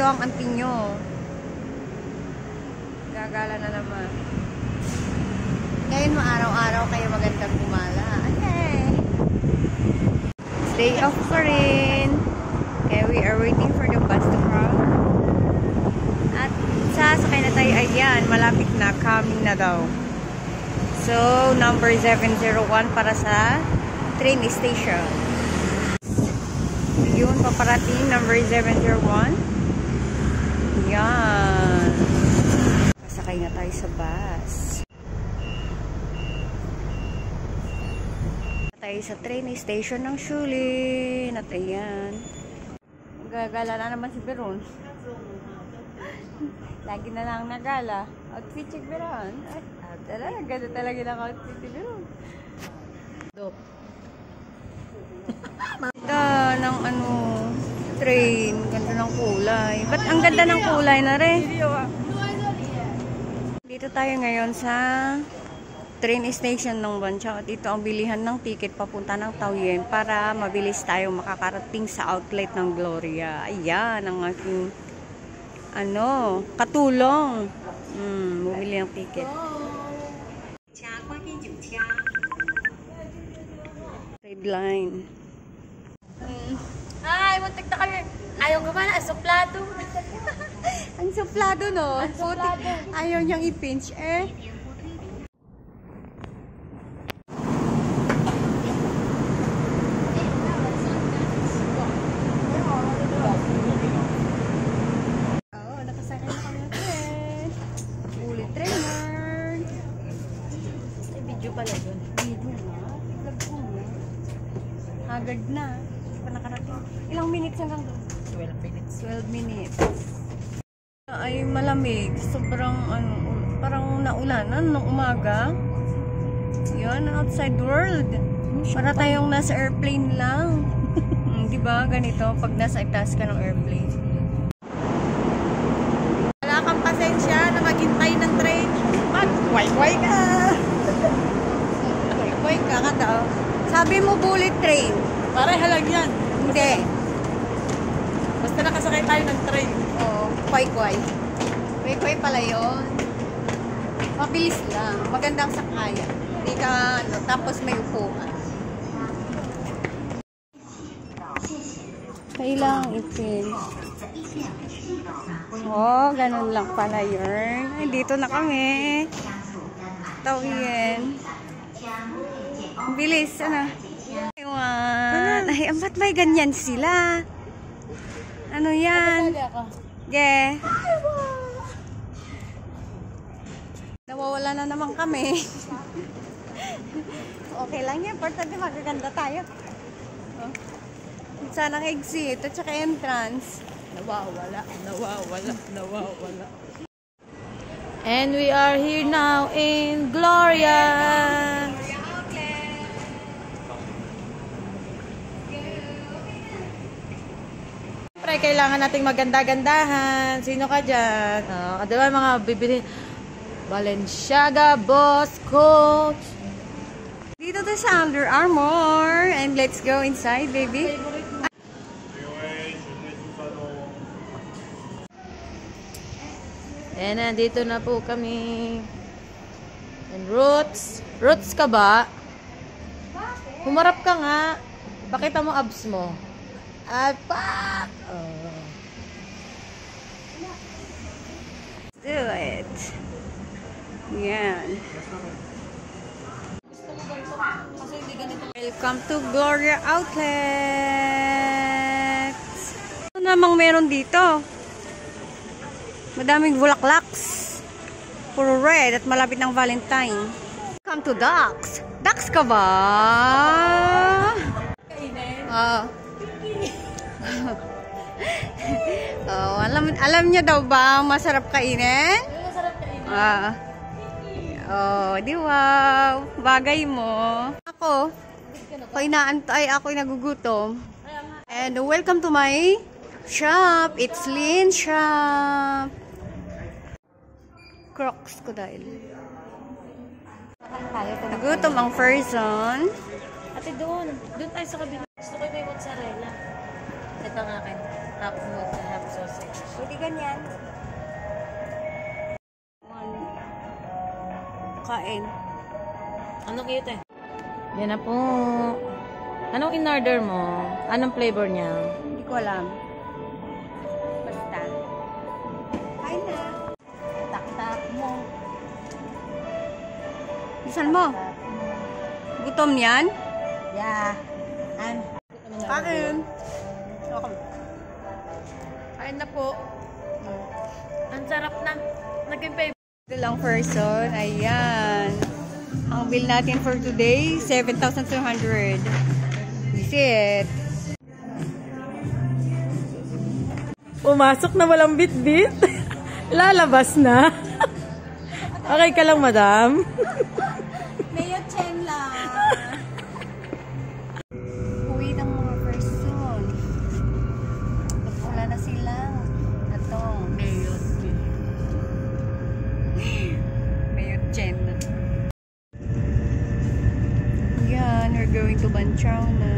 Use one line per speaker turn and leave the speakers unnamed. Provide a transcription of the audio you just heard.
dito ang auntie nyo. Gagala na naman. Ngayon araw-araw kayo magandang gumala. Okay. It's day off pa rin. Okay, we are waiting for the bus to come. At sasakay na tayo. Ayan, malapit na. Coming na daw. So, number 701 para sa train station. Yun, paparating. Number 701. Yan. Pasakay na tayo sa bus. Tayo sa train station ng Shulin. At ayan. Gagala na naman si Beron. Lagi na lang nagala. Outfit check Beron. Ay, talaga. Ganda talaga ng outfit si Beron. Ganda ng train. Ganda ng kulay. Ba't ang ganda ng kulay na rin? Dito tayo ngayon sa train station ng Bancha. At ito ang bilihan ng ticket papunta ng Taoyuan para mabilis tayo makakarating sa outlet ng Gloria. Ayan ang aking katulong. Bumili ng ticket. Red line.
Ay, muntik na kami. Ayaw ko ba na, suplado.
Ang suplado, no? Ayaw niyang i-pinch, eh. Agad na. Hindi pa nakarating. Ilang minutes hanggang doon?
12 minutes.
12 minutes. Ay malamig. Sobrang parang naulanan nung umaga. Yan, outside world. Para tayong nasa airplane lang. Diba? Ganito pag nasa itaas ka ng airplane.
Wala kang pasensya na maghintay ng train.
Mag-way-way ka! Way-way ka ka. Sabi mo bullet train.
Pareha lang yan.
Hindi.
Basta nakasakay tayo ng train.
Oo, kway-kway. Kway-kway pala yun. Mabilis lang. Magandang sakayan. Hindi ka, tapos may upuan. Kailangang ipin. Oh, ganun lang pala yun. Ay, dito na kami. Taoyuan. Bilis, Ewan. Ay, ba't may ganyan sila? Ano yan? Yeah. Nawawala na naman kami. Okay lang yan. Importante magaganda tayo. Oh. Sanang exit at saka entrance.
Nawawala. And we are here now in Gloria. Kailangan nating maganda-gandahan. Sino ka dyan? Diba mga bibili? Balenciaga, Boss, Coach.
Dito to sa Under Armour. And let's go inside, baby.
And nandito na po kami. And Roots. Roots ka ba? Humarap ka nga. Pakita mo abs mo. Apak!
Do it. Yan. Welcome to Gloria Outlet. Ano namang meron dito? Madaming bulaklaks. Puro red at malapit ng Valentine. Welcome to Dax. Dax ka ba? Oh, alam niyo daw ba masarap kainin?
Masarap kainin.
Di wow. Bagay mo. Ako inaantay, ako'y nagugutom. And welcome to my shop. It's Lin Shop. Crocs ko dahil. Nagutom ang person.
Ate, doon tayo sa kabila. Gusto ko yung may mozzarella. Ito ang akin. Half mozzarella, half sausage.
Pwede ganyan. Kain.
Ano cute eh? Yan na po. Anong in-order mo? Anong flavor niya?
Hindi ko alam. Basta. Kain na. Tak-tak mo. Isan mo? Gutom yan?
Yeah.
Kain.
Kain na po. Ang sarap na. Naging favorite.
Ito lang person. Ayan. Ang bill natin for today, 7,200. This it.
Pumasok na walang bit-bit. Lalabas na. Okay ka lang, madam?
Mayo Chen lang. Uwi ng mga person. Wala na sila. Ito. Mayo Chen. Yan, we're going to Banchao na.